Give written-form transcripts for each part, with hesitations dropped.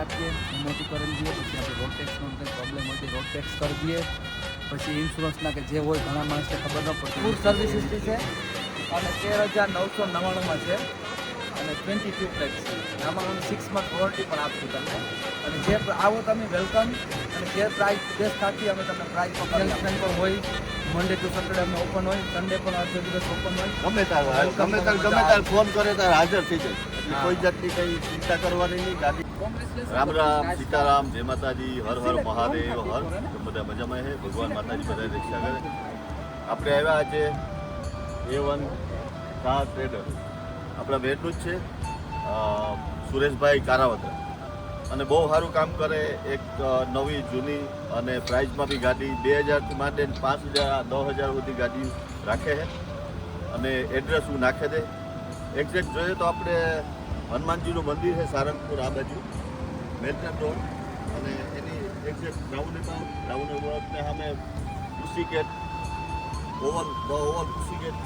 આપીએ, મોટીકરણ દઈએ, પછી આપણે રોડ ટેક્સનો કંઈ પ્રોબ્લેમ હોય તો રોડ ટેક્સ કરી દઈએ, પછી ઇન્સ્યોરન્સના કે જે હોય ઘણા માણસને ખબર ન પડતી ફૂલ સર્વિસ હિસ્ટ્રી છે અને 13,999માં છે અને 22 પ્લેટ છે. આમાં હું 6 મંથ વોરંટી પણ આપશું તમને. અને જે આવો તમે વેલકમ. અને જે પ્રાઇસ બેસ્ટ થતી અમે તમને પ્રાઇસ પણ પણ હોય. મંડે ટુ સેટરડે અમે ઓપન હોય, સન્ડે પણ અડધો દિવસ ઓપન હોય. ગમે તાર ફોન કરે તાર હાજર થઈ જાય. એટલે કોઈ જાતની કંઈ ચિંતા કરવાની નહીં. ગાડી રામ રામ સીતારામ, જય માતાજી, હર હર મહાદેવ, હર બધા મજામાં છે. ભગવાન માતાજી બધા રક્ષા કરે. આપણે આવ્યા આજે A1 કાર ટ્રેડર, આપણા બેટનું જ છે સુરેશભાઈ કારાવતરા, અને બહુ સારું કામ કરે. એક નવી જૂની અને પ્રાઇઝમાં બી ગાડી 2000થી માંડીને 5000 10,000 સુધી ગાડી રાખે છે. અને એડ્રેસ હું નાખી દે. એક્ઝેક્ટ જોઈએ તો આપણે હનુમાનજીનું મંદિર છે સારંગપુર, આ બાજુ મેલટન રોડ, અને એની એક્ઝેક્ટ રાઉન્ડને સામે કુશીકેટ ઓવલ કુશીકેટ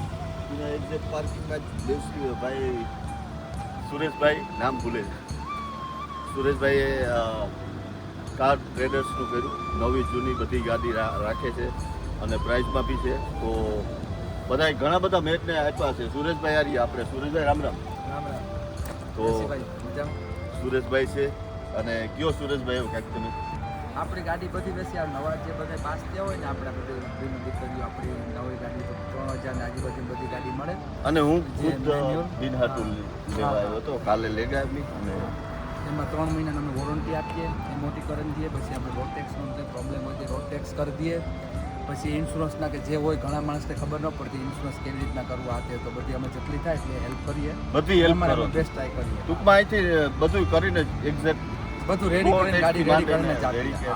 એક્ઝેક્ટ પાર્કિંગમાં જ દેવશ્રી ભાઈ સુરેશભાઈ, નામ ભૂલે છે, સુરેશભાઈએ કાર ટ્રેડર્સનું કર્યું. નવી જૂની બધી ગાડી રાખે છે અને પ્રાઇઝમાં બી છે. તો બધાય ઘણા બધા મેચને આપ્યા છે. સુરેશભાઈ આરી આપણે સુરેશભાઈ રામ રામ. તો સુરેશભાઈ છે. અને કયો સુરેશભાઈ એવું ક્યાંક તમે આપણી ગાડી બધી બેસી નવા જે બધા પાસ થયા હોય ને આપણે બધી દીકરીઓ આપણી નવી ગાડી તો 3,000 આજુબાજુ બધી ગાડી મળે. અને હું ખુદ બિનહાટુ લેવા આવ્યો હતો કાલે લેગા બી. અને એમાં 3 મહિનાની અમે વોરંટી આપીએ, મોટીકરણ દઈએ, પછી આપણે રોડ ટેક્સનો કંઈ પ્રોબ્લેમ હોય તો રોડ ટેક્સ કરી દઈએ, પછી ઇન્સ્યોરન્સના કે જે હોય ઘણા માણસને ખબર ન પડતી ઇન્સ્યોરન્સ કેવી રીતના કરવું આ તે, તો બધી અમે જેટલી થાય એટલે હેલ્પ કરીએ. બધી હેલ્પ કરો, બેસ્ટ ટ્રાય કરીએ. ટૂંકમાં અહીંથી બધું કરીને એક્ઝેક્ટ બધું રેડી કરીને ગાડી રેડી કરીને ચાલીએ.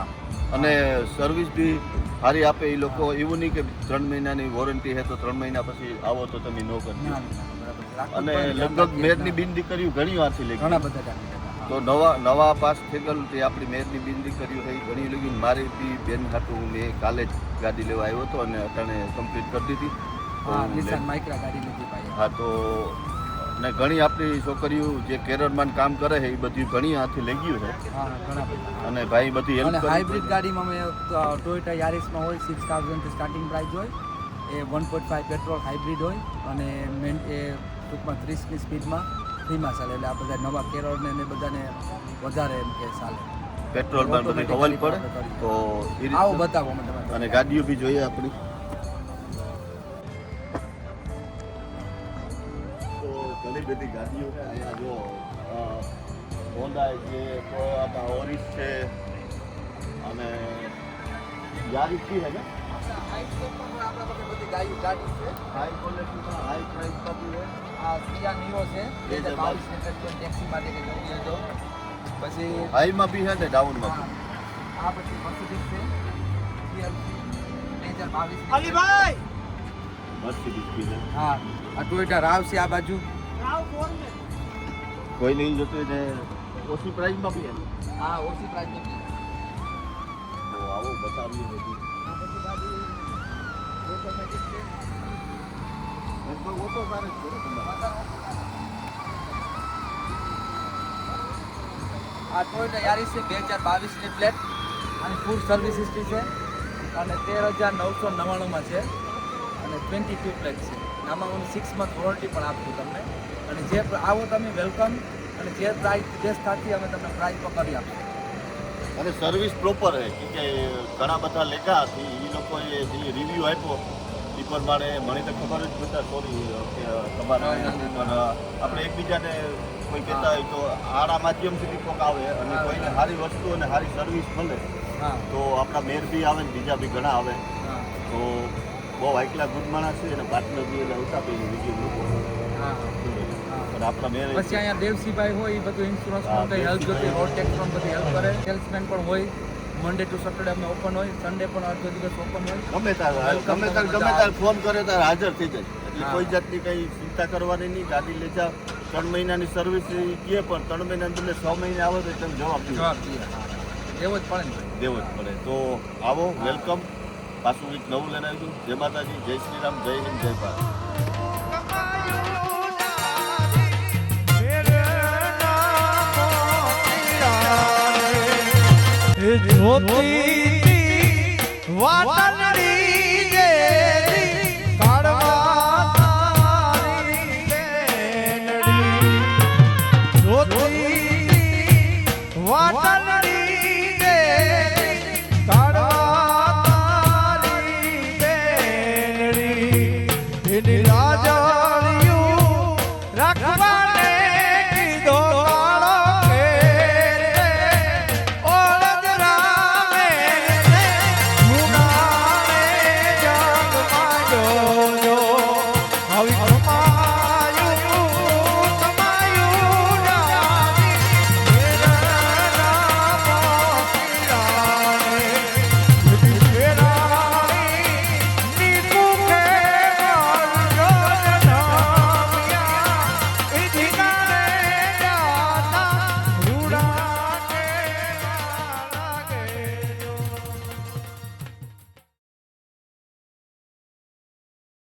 અને સર્વિસ બી સારી આપે એ લોકો. એવું નહીં કે 3 મહિનાની વોરંટી છે તો 3 મહિના પછી આવો તો તમે ન કરી. અને લગભગ મેરની બિન દીકરીઓ ઘણી વારથી લઈ ઘણા બધા તો નવા પાસ થઈ ગયેલું તે આપણી મેરની બિન દીકરીઓ થઈ ઘણી લગી. મારી બી બેન ખાતું મેં કાલે જ ગાડી લેવા આવ્યો હતો અને અટાણે કમ્પ્લીટ કરી દીધી. હા, તો ને ઘણી આપણી છોકરીઓ જે કેરળમાં કામ કરે છે એ બધી ઘણી હાથથી લઈ ગયું છે. અને ભાઈ બધી હેલ્પ કરે. હાઇબ્રિડ ગાડીમાં અમે ટોયોટા યારિસમાં હોય 6,000 થી સ્ટાર્ટિંગ પ્રાઇસ હોય. એ 1.5 પેટ્રોલ હાઇબ્રિડ હોય અને એ ટૂંકમાં 30ની સ્પીડમાં ધીમા ચાલે. એટલે આ બધા નવા કેરળને ને બધાને વધારે એમ કે ચાલે. પેટ્રોલમાં બધી ખવલ પડે તો આવો બતાવો અમે તમને. અને ગાડીઓ બી જોઈએ આપણી. તો ઘણી બધી ગાડીઓ છે અહીંયા. જો હોન્ડા છે, ટોયોટા ઓરિસ છે અને યારિસ બી છે ને. હાઈ ક્વોલિટીમાં હાઈ પ્રાઇસમાં બી છે. આ સિયા નિયો છે 2022 ટેક્સી માટે કે જોઈએ તો. પછી હાઈમાં બી છે ને ડાઉનમાં બી. આ પછી મર્સિડીઝ છે GLC 2022 અલીભાઈ મર્સિડીઝ બી છે. હા, આ ટોયોટા રાવ છે આ બાજુ. કોઈ નહીં જોતું ને ઓછી પ્રાઇસમાં બી છે. હા, ઓછી પ્રાઇસની છે. તો આવો બતાવીએ બધું. આ બધી ગાડી ઓટોમેટિક છે. લગભગ ઓટો સારે જ છે ને તમારે. આ ટોયોટા યારિસ છે 2022ની પ્લેટ અને ફૂલ સર્વિસ હિસ્ટ્રી છે અને 13,999માં છે અને 22 પ્લેટ છે. આમાં હું 6 મંથ વોરંટી પણ આપશું તમને. અને જે આવો તમે વેલકમ. અને જે પ્રાઇસ બેસ્ટ થતી અમે તમને પ્રાઇસ પણ કરી આપશું. અને સર્વિસ પ્રોપર છે કે ઘણા બધા લેખા હતી એ લોકોએ જે રિવ્યૂ આપ્યો એ પ્રમાણે મને તો ખબર જ બધા સોરી કે તમારા પણ આપણે એકબીજાને કોઈ કહેતા હોય તો આડા માધ્યમથી કોક આવે અને કોઈને સારી વસ્તુ અને સારી સર્વિસ મળે તો આપણા મેર બી આવે ને બીજા બી ઘણા આવે. તો બહુ હાઈકલા ગુડ માણસ છે અને પાર્ટનર બી એટલે ઉઠા પી બીજી લોકો. અને આપણા મેર પછી અહીંયા દેવસીભાઈ હોય એ બધું ઇન્સ્યોરન્સ પણ કંઈ હેલ્પ જોતી, રોડ ટેક્સ પણ બધી હેલ્પ કરે. સેલ્સમેન પણ હોય. મંડે ટુ સેટરડે અમે ઓપન હોય, સન્ડે પણ અડધો દિવસ ઓપન હોય. ગમે તાર ફોન કરે તાર હાજર થઈ જાય. એટલે કોઈ જાતની કંઈ ચિંતા કરવાની નહીં. ગાડી લઈ જાઓ. 3 મહિનાની સર્વિસ કહે પણ 3 મહિનાની તમે 6 મહિને આવો તો તમે જવાબ દેવો જ પડે ને. દેવો જ પડે. તો આવો, વેલકમ. પાછું એક નવું લઈને આવ્યું. જય માતાજી, જય શ્રી રામ, જય હિન્દ, જય ભારત. જોતી વાતને